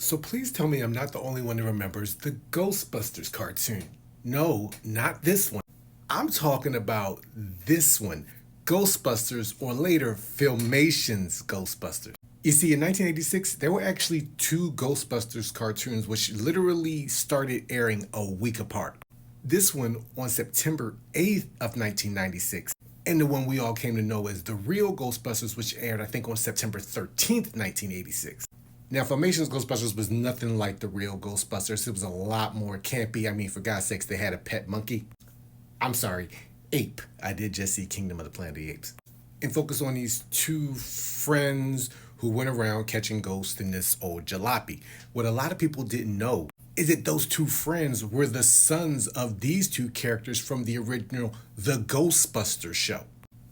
So please tell me I'm not the only one who remembers the Ghostbusters cartoon. No, not this one. I'm talking about this one, Ghostbusters, or later, Filmation's Ghostbusters. You see, in 1986, there were actually two Ghostbusters cartoons which literally started airing a week apart. This one on September 8th of 1996, and the one we all came to know as the Real Ghostbusters, which aired, I think, on September 13th, 1986. Now, Filmation's Ghostbusters was nothing like the Real Ghostbusters. It was a lot more campy. I mean, for God's sakes, they had a pet monkey. I'm sorry, ape. I did just see Kingdom of the Planet of the Apes. And focus on these two friends who went around catching ghosts in this old jalopy. What a lot of people didn't know is that those two friends were the sons of these two characters from the original The Ghostbusters show,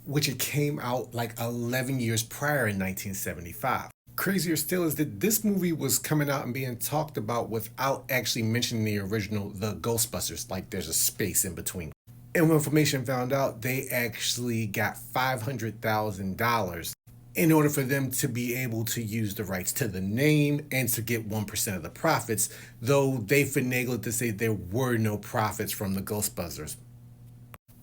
which it came out like 11 years prior in 1975. Crazier still is that this movie was coming out and being talked about without actually mentioning the original The Ghostbusters, like there's a space in between. And when Filmation found out, they actually got $500,000 in order for them to be able to use the rights to the name and to get 1% of the profits, though they finagled to say there were no profits from the Ghostbusters.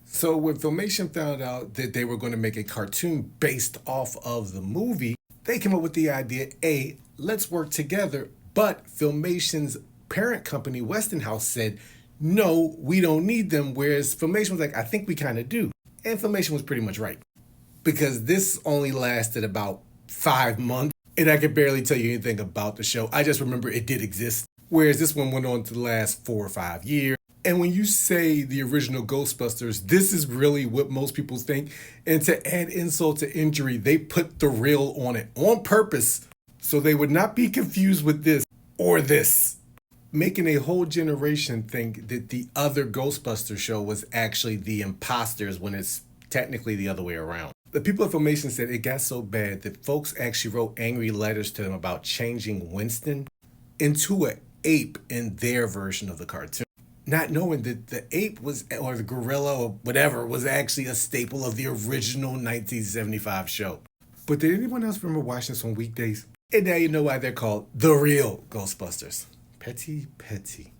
So when Filmation found out that they were going to make a cartoon based off of the movie, they came up with the idea, A, let's work together, but Filmation's parent company, Westinghouse, said, no, we don't need them, whereas Filmation was like, I think we kind of do. And Filmation was pretty much right. Because this only lasted about 5 months, and I could barely tell you anything about the show. I just remember it did exist, whereas this one went on to last 4 or 5 years. And when you say the original Ghostbusters, this is really what most people think. And to add insult to injury, they put the real on it on purpose so they would not be confused with this or this, making a whole generation think that the other Ghostbusters show was actually the imposters when it's technically the other way around. The people at Filmation said it got so bad that folks actually wrote angry letters to them about changing Winston into an ape in their version of the cartoon, not knowing that the ape was, or the gorilla or whatever, was actually a staple of the original 1975 show. But did anyone else remember watching this on weekdays? And now you know why they're called the Real Ghostbusters. Petty, petty.